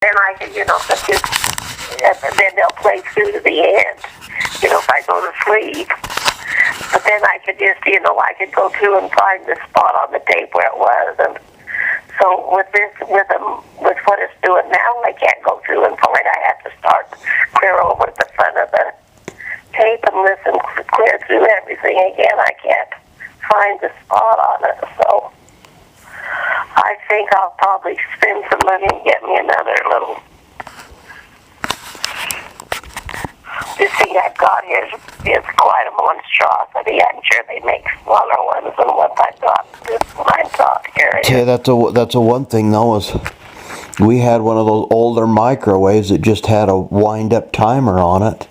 And I could, then they'll play through to the end, if I go to sleep. But then I could just, I could go through and find the spot on the tape where it was. And so with what it's doing now, I can't go through and find. I have to start clear over at the front of the tape and listen clear through everything again. I can't find the spot on it. So I think I'll probably spend some money and get me another little. This thing I've got here is quite a monstrosity. I'm sure they make smaller ones than what I've got. This one I've got here. Yeah, that's a one thing though, is we had one of those older microwaves that just had a wind-up timer on it,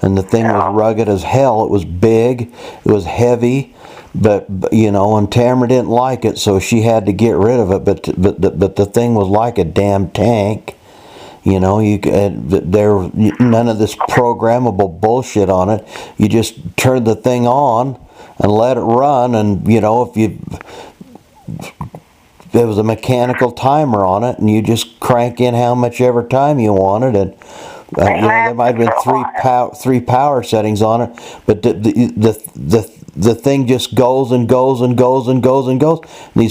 and the thing was rugged as hell. It was big, it was heavy, but and Tamara didn't like it, so she had to get rid of it. But the thing was like a damn tank. There none of this programmable bullshit on it. You just turn the thing on and let it run, and there was a mechanical timer on it, and you just crank in how much ever time you wanted, and there might have been three power settings on it, but the thing just goes and goes and goes and goes and goes. And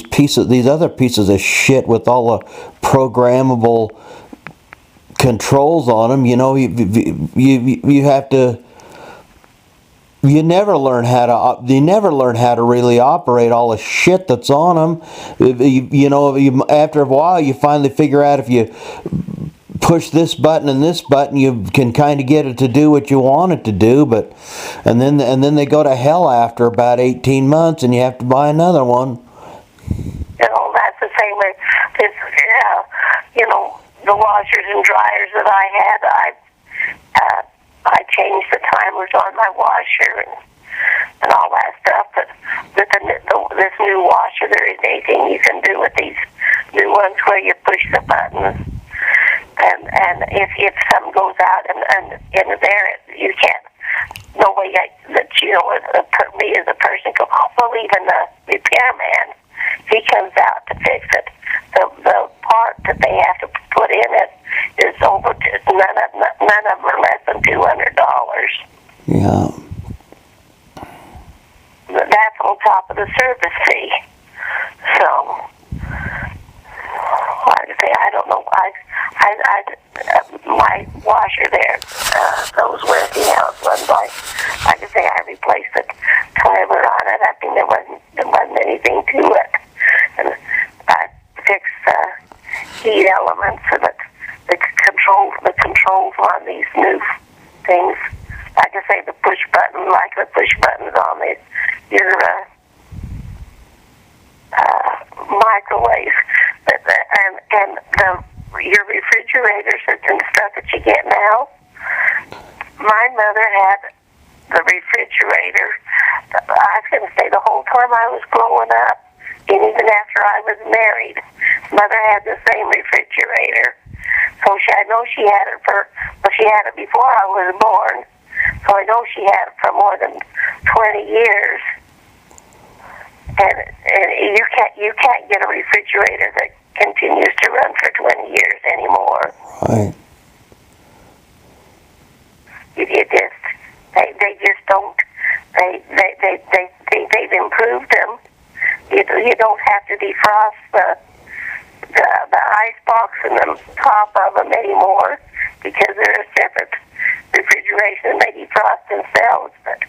these other pieces of shit with all the programmable controls on them, you have to. You never learn how to really operate all the shit that's on them. After a while, you finally figure out if you push this button and this button, you can kind of get it to do what you want it to do. And then they go to hell after about 18 months, and you have to buy another one. That's the same way. The washers and dryers that I had, I changed the timers on my washer and all that stuff. But with this new washer, there isn't anything you can do with these new ones where you push the buttons. And if something goes out and in there, you can't. No way that me as a person go. Well, even the repairman, he comes out to fix it. The part that they have to put in it is over. None of them are less than $200. Yeah. That's on top of the service fee. So, like I say, I don't know. My washer there, those Westinghouse ones, like I say, I replaced the timer on it. I think there wasn't anything to it, and I fixed the heat elements and the controls on these new things. Like I say, the push buttons on your microwave, and your refrigerators and stuff that you get now. My mother had the refrigerator. I was going to say the whole time I was growing up, and even after I was married, Mother had the same refrigerator. So I know she had it she had it before I was born. So I know she had it for more than 20 years. And you can't get a refrigerator that continues to run for 20 years anymore. Right. They just don't. They've improved them. You don't have to defrost the ice box in the top of them anymore because they're a separate refrigeration. They defrost themselves, but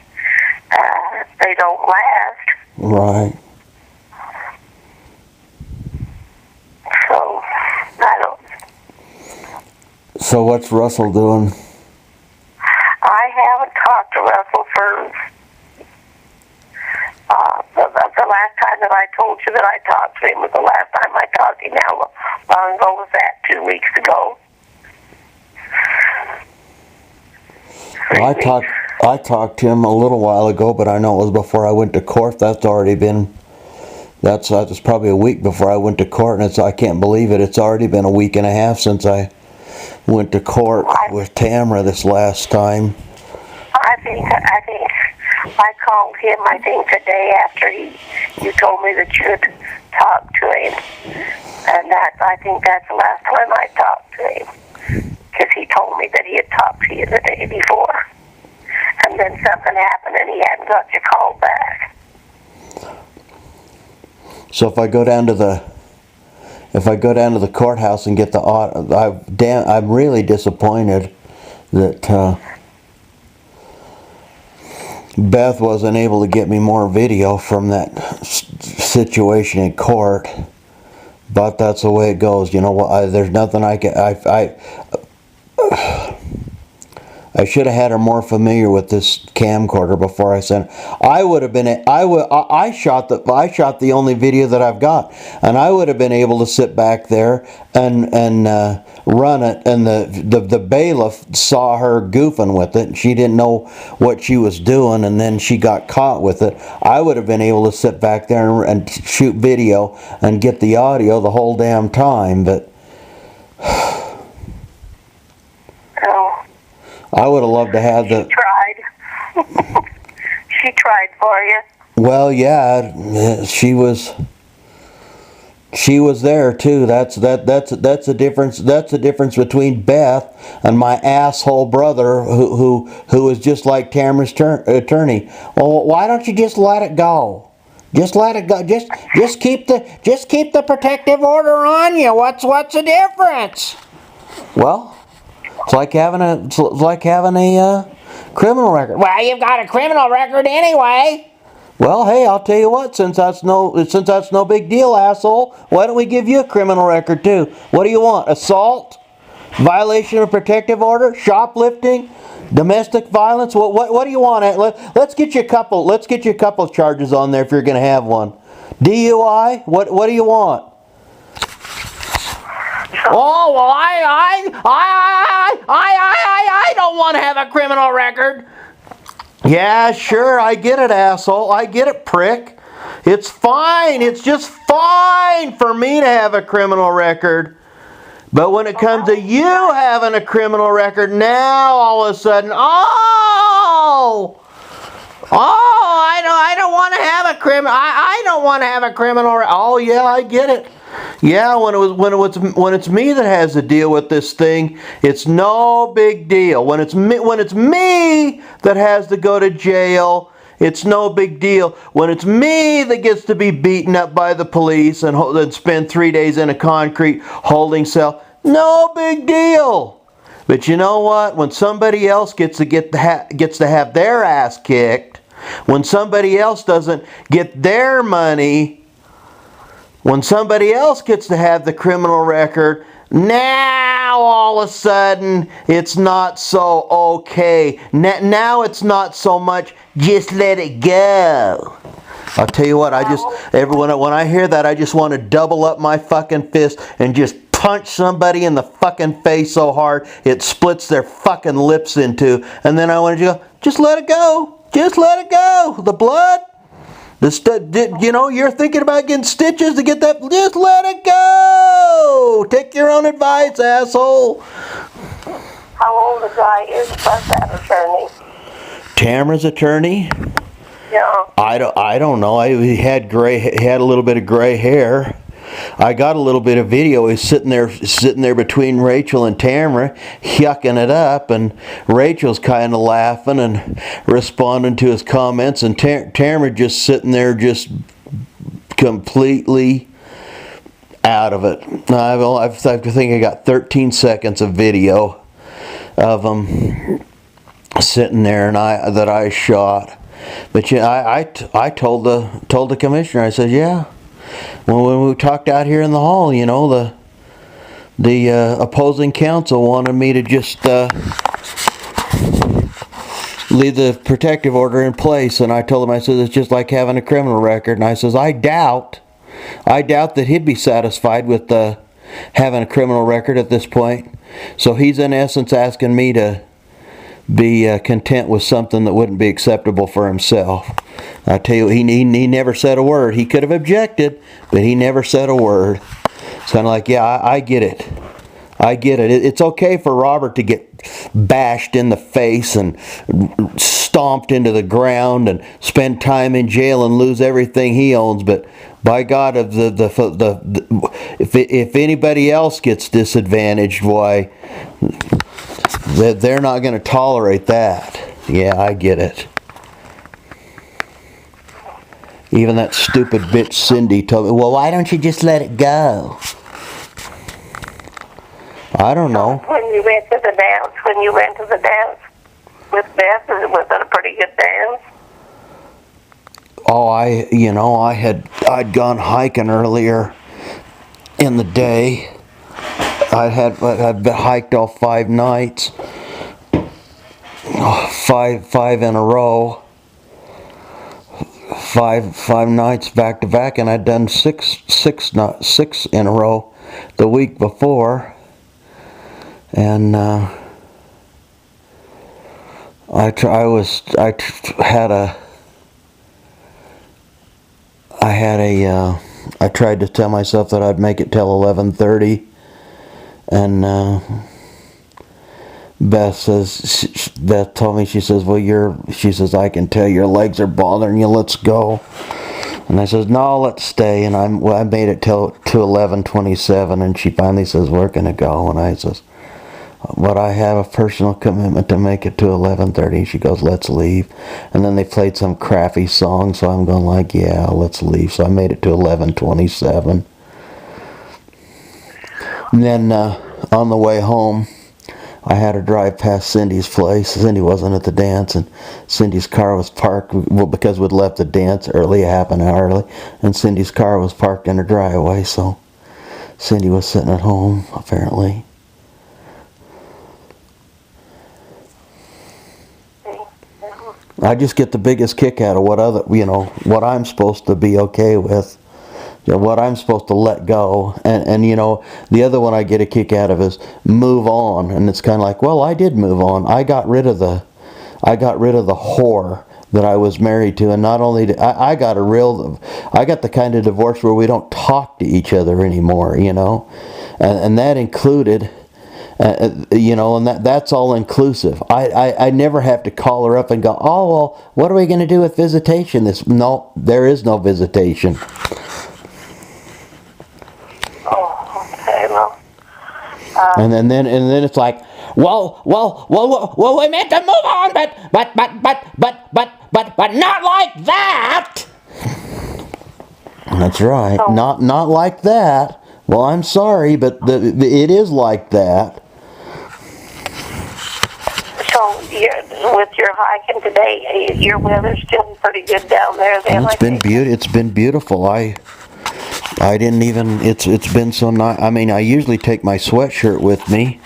they don't last. Right. So I don't. So what's Russell doing? I haven't talked to Russell for the last time that I told you that I talked to him was the last time I talked to him. How long ago was that? 2 weeks ago. I talked to him a little while ago, but I know it was before I went to court. That's probably a week before I went to court, and I can't believe it. It's already been a week and a half since I went to court with Tamara this last time. I think I called him, I think, the day after you told me that you had talked to him. And I think that's the last time I talked to him. Because he told me that he had talked to you the day before. And then something happened and he hadn't got your call back. So if I go down to the courthouse and get the I'm really disappointed that Beth wasn't able to get me more video from that situation in court. But that's the way it goes. You know what? There's nothing I can. I should have had her more familiar with this camcorder before I sent. I would have been. I shot the only video that I've got, and I would have been able to sit back there and run it. And the bailiff saw her goofing with it, and she didn't know what she was doing, and then she got caught with it. I would have been able to sit back there and shoot video and get the audio the whole damn time, but. I would have loved to have the. She tried. She tried for you. Well, yeah, she was there too. That's the difference. That's the difference between Beth and my asshole brother, who is just like Tamara's attorney. Well, why don't you just let it go? Just let it go. Just keep the protective order on you. What's the difference? Well. It's like having a criminal record. Well, you've got a criminal record anyway. Well, hey, I'll tell you what. Since that's no big deal, asshole. Why don't we give you a criminal record too? What do you want? Assault, violation of protective order, shoplifting, domestic violence. What do you want? Let's get you a couple. Let's get you a couple of charges on there if you're going to have one. DUI. What do you want? Oh, well, I don't want to have a criminal record. Yeah, sure, I get it, asshole. I get it, prick. It's fine. It's just fine for me to have a criminal record. But when it comes to you having a criminal record, now all of a sudden, I don't want to have a criminal. I don't want to have a criminal record. Oh yeah, I get it. Yeah, when it's me that has to deal with this thing, it's no big deal. When it's me that has to go to jail, it's no big deal. When it's me that gets to be beaten up by the police and spend 3 days in a concrete holding cell, no big deal. But you know what? When somebody else gets to have their ass kicked, when somebody else doesn't get their money. When somebody else gets to have the criminal record, now all of a sudden it's not so okay. Now it's not so much just let it go. I'll tell you what, when I hear that, I just want to double up my fucking fist and just punch somebody in the fucking face so hard it splits their fucking lips in two. And then I want to go, just let it go. Just let it go. The blood. You're thinking about getting stitches to get that. Just let it go. Take your own advice, asshole. How old the guy is plus that attorney? Tamara's attorney? Yeah. I don't know. He had a little bit of gray hair. I got a little bit of video. He's sitting there between Rachel and Tamara, yucking it up, and Rachel's kind of laughing and responding to his comments, and Tamara just sitting there, just completely out of it. I think I got 13 seconds of video of him sitting there, and that I shot. But I told the commissioner. I said, yeah. When we talked out here in the hall, the opposing counsel wanted me to just leave the protective order in place, and I told him, I said, it's just like having a criminal record, and I says, I doubt that he'd be satisfied with having a criminal record at this point. So he's in essence asking me to be content with something that wouldn't be acceptable for himself. I tell you, he never said a word. He could have objected, but he never said a word. It's kind of like, yeah, I get it. I get it. It's okay for Robert to get bashed in the face and stomped into the ground and spend time in jail and lose everything he owns. But by God, if anybody else gets disadvantaged, why, they're not going to tolerate that. Yeah, I get it. Even that stupid bitch Cindy told me, well, why don't you just let it go? I don't know. When you went to the dance with Beth, was it a pretty good dance? Oh, I'd gone hiking earlier in the day. I'd hiked all 5 nights, 5 in a row, 5 nights back to back, and I'd done 6 in a row the week before, and I tried to tell myself that I'd make it till 11:30, and Beth told me, she says, well, she says, I can tell your legs are bothering you, let's go. And I says, no, let's stay. And I made it to 11:27, and she finally says, we're gonna go. And I says, but I have a personal commitment to make it to 11:30. She goes, let's leave. And then they played some crappy song, so I'm going like, yeah, let's leave. So I made it to 11:27. And then on the way home, I had to drive past Cindy's place. Cindy wasn't at the dance, and Cindy's car was parked, well, because we'd left the dance early, half an hour early, and Cindy's car was parked in her driveway, so Cindy was sitting at home, apparently. I just get the biggest kick out of what I'm supposed to be okay with. What I'm supposed to let go, and the other one I get a kick out of is move on, and it's kind of like, well, I did move on. I got rid of the whore that I was married to, and not only I got the kind of divorce where we don't talk to each other anymore, and that included, and that's all inclusive. I never have to call her up and go, oh, well, what are we going to do with visitation? No, there is no visitation. And then it's like, well, we meant to move on, but not like that. That's right, not like that. Well, I'm sorry, but it is like that. So, with your hiking today, your weather's still pretty good down there. It's been beautiful. I didn't even, it's been so nice. I mean, I usually take my sweatshirt with me,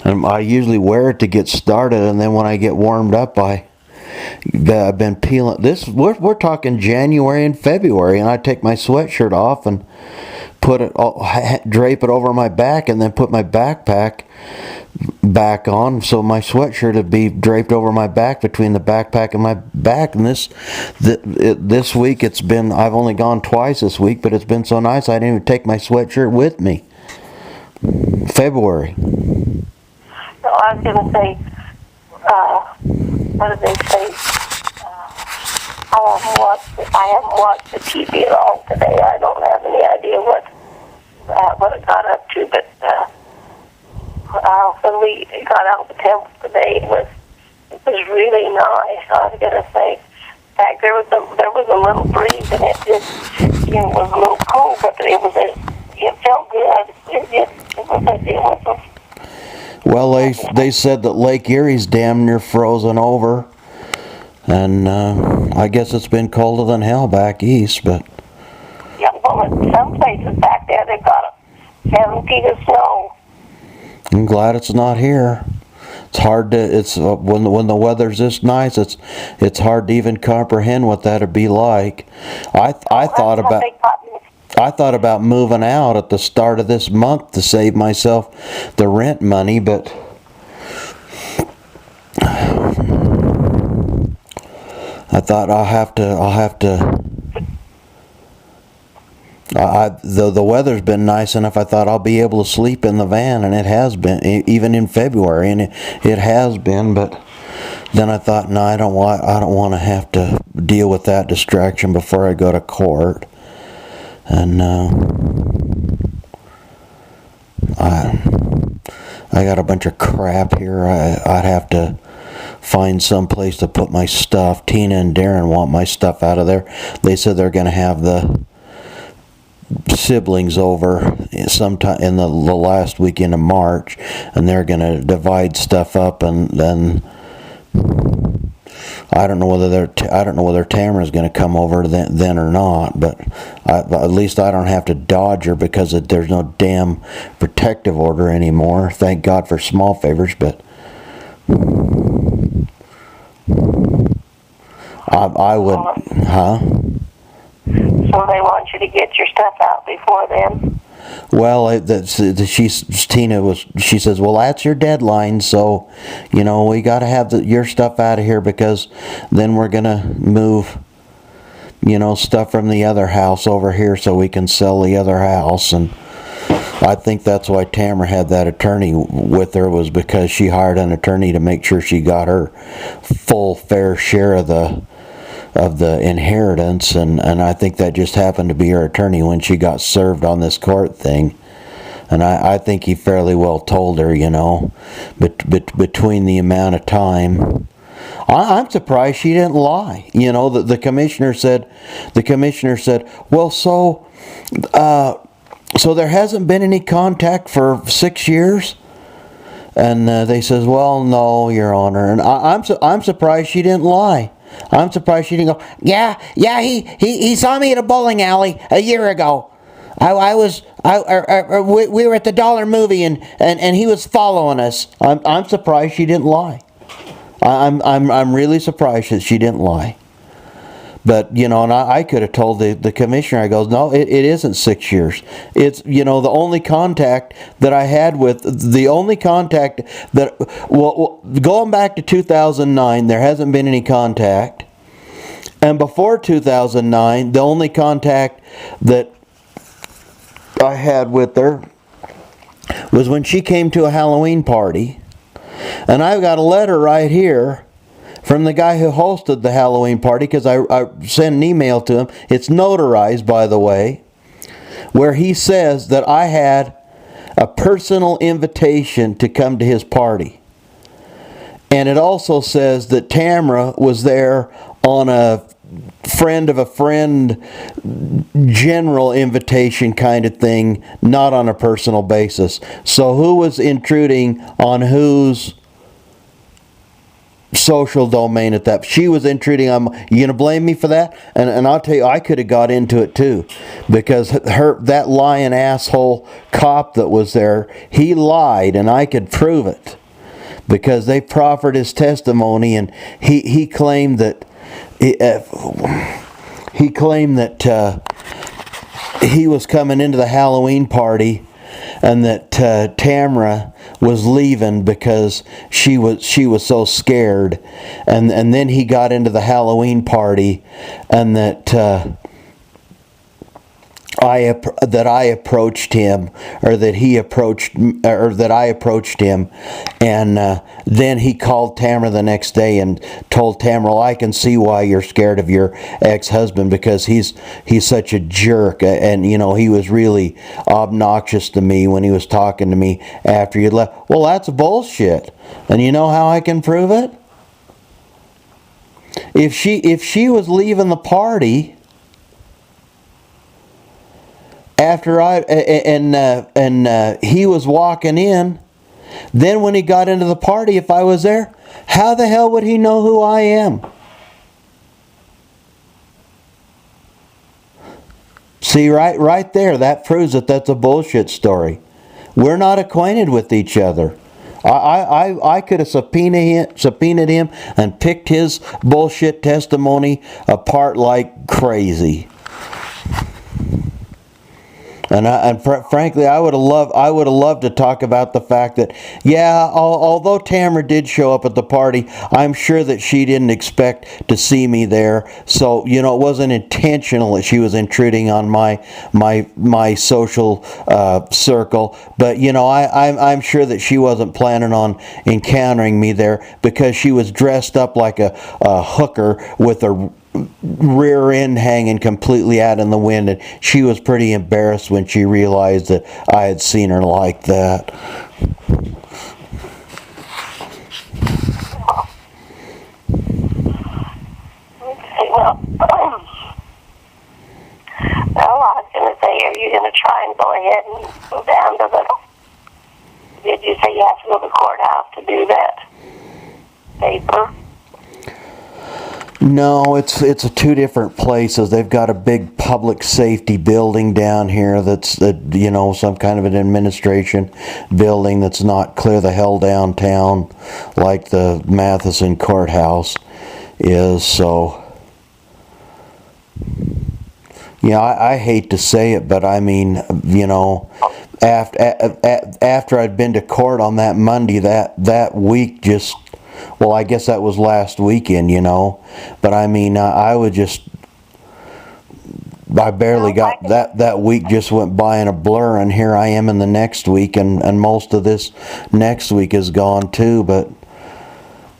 and I usually wear it to get started, and then when I get warmed up, I've been peeling this. We're talking January and February, and I take my sweatshirt off and drape it over my back, and then put my backpack back on, so my sweatshirt would be draped over my back, between the backpack and my back. And this week I've only gone twice this week, but it's been so nice I didn't even take my sweatshirt with me. February. So I was going to say, what did they say? I haven't watched the TV at all today. I don't have any idea what it got up to, but when we got out of the temple today, it was really nice. I was going to say, in fact, there was a little breeze, and it just was a little cold, but it felt good. Well, they said that Lake Erie's damn near frozen over, and I guess it's been colder than hell back east, but yeah, well, in some places back there they've got 7 feet of snow. I'm glad it's not here. It's hard to. When the weather's this nice, it's hard to even comprehend what that'd be like. I thought about moving out at the start of this month to save myself the rent money, but I thought I'll have to. The weather's been nice enough. I thought I'll be able to sleep in the van, and it has been, even in February, and it has been. But then I thought, no, I don't want to have to deal with that distraction before I go to court. And I got a bunch of crap here. I'd have to find some place to put my stuff. Tina and Darren want my stuff out of there. They said they're going to have the siblings over sometime in the last weekend of March, and they're going to divide stuff up, and then I don't know whether Tamara's going to come over then or not, but at least I don't have to dodge her because there's no damn protective order anymore. Thank God for small favors, but I would, huh? So they want you to get your stuff out before then? Well, she says, well, that's your deadline, so, we got to have your stuff out of here because then we're going to move, stuff from the other house over here so we can sell the other house. And I think that's why Tamara had that attorney with her, was because she hired an attorney to make sure she got her full fair share of the inheritance, and I think that just happened to be her attorney when she got served on this court thing. And I think he fairly well told her, but between the amount of time, I'm surprised she didn't lie. The commissioner said, well, so there hasn't been any contact for 6 years. And they says, well, no, Your Honor. And I'm surprised she didn't lie. I'm surprised she didn't go, yeah, he saw me at a bowling alley a year ago. We were at the Dollar Movie and he was following us. I'm surprised she didn't lie. I'm really surprised that she didn't lie. But, and I could have told the commissioner, I goes, no, it isn't 6 years. It's, the only contact that I had going back to 2009, there hasn't been any contact. And before 2009, the only contact that I had with her was when she came to a Halloween party. And I've got a letter right here from the guy who hosted the Halloween party, because I sent an email to him. It's notarized, by the way, where he says that I had a personal invitation to come to his party. And it also says that Tamara was there on a friend of a friend general invitation kind of thing, not on a personal basis. So who was intruding on whose social domain at that? She was intruding on. You gonna blame me for that? And I'll tell you, I could have got into it too, because that lying asshole cop that was there, he lied, and I could prove it because they proffered his testimony, and he claimed that he was coming into the Halloween party, and that Tamara was leaving because she was so scared, and then he got into the Halloween party, and that I approached him, or that I approached him, and then he called Tamara the next day and told Tamara, well, I can see why you're scared of your ex-husband, because he's such a jerk, and he was really obnoxious to me when he was talking to me after you left. Well, that's bullshit. And you know how I can prove it? If she was leaving the party after he was walking in, then when he got into the party, if I was there, how the hell would he know who I am? See, right there, that proves that that's a bullshit story. We're not acquainted with each other. I could have subpoenaed him and picked his bullshit testimony apart like crazy. Frankly, I would have loved to talk about the fact that, yeah, although Tamara did show up at the party, I'm sure that she didn't expect to see me there. So, you know, it wasn't intentional that she was intruding on my social circle. But, you know, I'm sure that she wasn't planning on encountering me there, because she was dressed up like a hooker with a rear end hanging completely out in the wind, and she was pretty embarrassed when she realized that I had seen her like that. Okay, well, I was going to say, are you going to try and go ahead and go down to the... Did you say you have to go to the courthouse to do that paper? No, it's two different places. They've got a big public safety building down here that's you know, some kind of an administration building that's not clear the hell downtown like the Matheson courthouse is. So, yeah, I hate to say it, but I mean, you know, after I'd been to court on that Monday, that week just... Well, I guess that was last weekend, you know. But I mean, I barely got that week just went by in a blur, and here I am in the next week, and most of this next week is gone too. But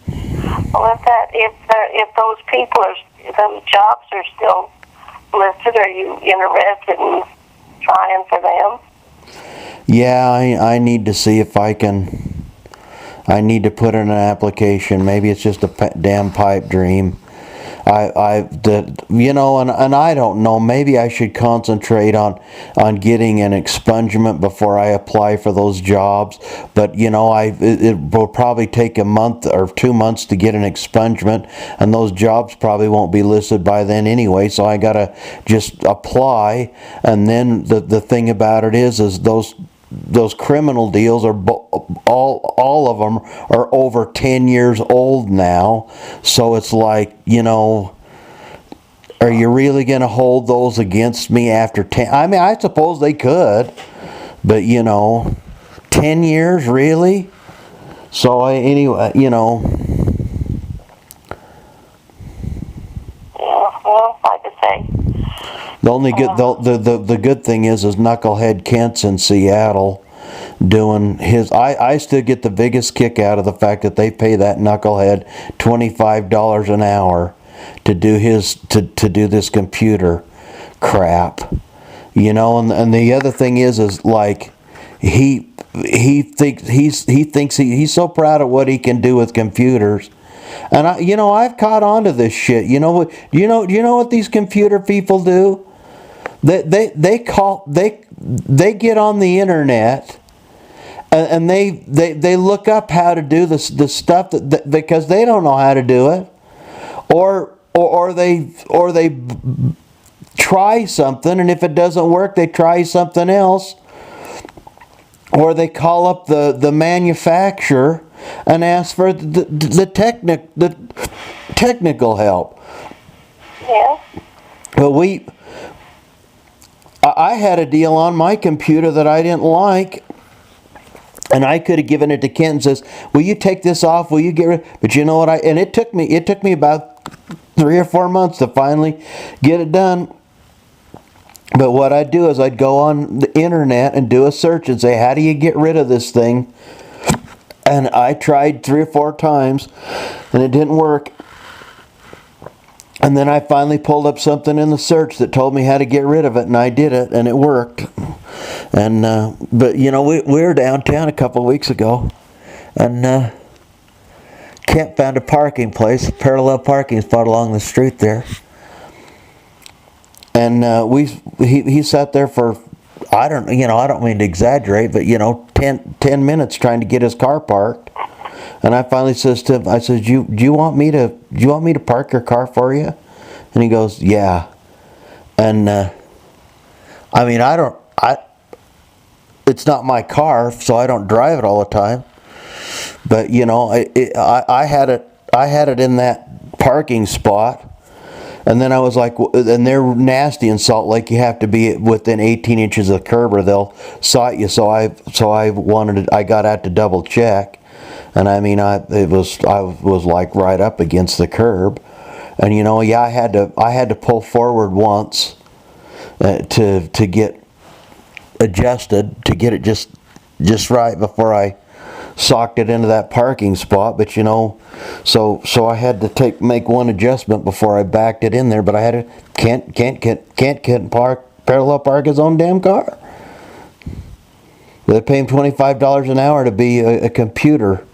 well, if those people those jobs are still listed, are you interested in trying for them? yeah, I need to see if I can. I need to put in an application. Maybe it's just a damn pipe dream. You know, and I don't know. Maybe I should concentrate on getting an expungement before I apply for those jobs. But you know, it will probably take a month or 2 months to get an expungement, and those jobs probably won't be listed by then anyway. So I gotta just apply. And then the thing about it is those criminal deals are all of them are over 10 years old now. So it's like, you know, are you really going to hold those against me after 10? I mean, I suppose they could, but you know, 10 years really? So anyway, you know. Yeah, well, like I say, The only good the good thing is Knucklehead Kent's in Seattle doing his. I still get the biggest kick out of the fact that they pay that knucklehead $25 an hour to do to do this computer crap, you know. And the other thing is like he thinks he's so proud of what he can do with computers. And I've caught on to this shit. You know what these computer people do? They get on the internet and they look up how to do the stuff that because they don't know how to do it, or they try something, and if it doesn't work, they try something else, or they call up the manufacturer and ask for the technical help. yeah. But I had a deal on my computer that I didn't like, and I could have given it to Kent and says, "Will you take this off? Will you get rid?" But you know what? It took me about 3 or 4 months to finally get it done. But what I'd do is I'd go on the internet and do a search and say, "How do you get rid of this thing?" And I tried 3 or 4 times, and it didn't work. And then I finally pulled up something in the search that told me how to get rid of it, and I did it, and it worked. And but you know, we were downtown a couple of weeks ago, and Kent found a parking place, a parallel parking spot along the street there. And he sat there for, I don't mean to exaggerate, but 10 minutes trying to get his car parked. And I finally says to him, I says, do you want me to park your car for you? And he goes, yeah. And I mean, it's not my car, so I don't drive it all the time. But I had it in that parking spot, And then I was like, and they're nasty in Salt Lake. You have to be within 18 inches of the curb or they'll cite you. So I got out to double check, and I mean, I was like right up against the curb, and you know, yeah, I had to pull forward once to get adjusted, to get it just right before I socked it into that parking spot. But you know, so I had to make one adjustment before I backed it in there. But I had to can't parallel park his own damn car. They pay him $25 an hour to be a computer